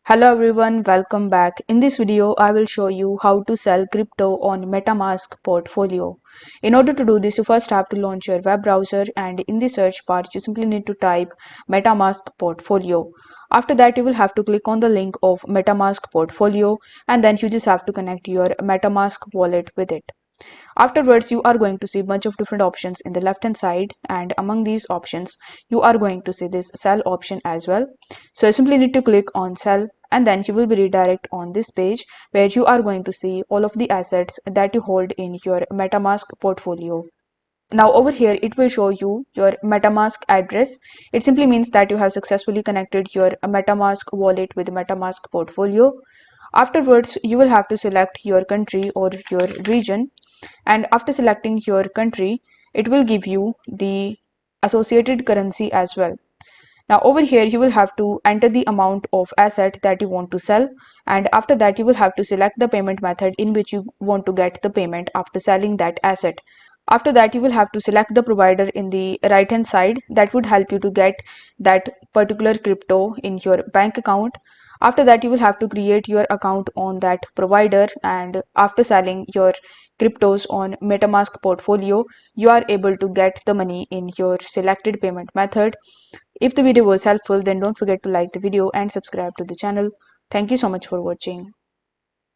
Hello everyone, welcome back. In this video, I will show you how to sell crypto on Metamask portfolio. In order to do this, you first have to launch your web browser, and in the search bar, you simply need to type Metamask portfolio. After that, you will have to click on the link of Metamask portfolio, and then you just have to connect your Metamask wallet with it. Afterwards, you are going to see a bunch of different options in the left hand side, and among these options you are going to see this sell option as well. So you simply need to click on sell, and then you will be redirected on this page where you are going to see all of the assets that you hold in your MetaMask portfolio. Now over here it will show you your MetaMask address. It simply means that you have successfully connected your MetaMask wallet with MetaMask portfolio. Afterwards, you will have to select your country or your region, and after selecting your country, it will give you the associated currency as well. Now over here you will have to enter the amount of asset that you want to sell, and after that you will have to select the payment method in which you want to get the payment after selling that asset. After that you will have to select the provider in the right hand side that would help you to get that particular crypto in your bank account. After that you will have to create your account on that provider, and after selling your cryptos on MetaMask portfolio, you are able to get the money in your selected payment method. If the video was helpful, then don't forget to like the video and subscribe to the channel. Thank you so much for watching.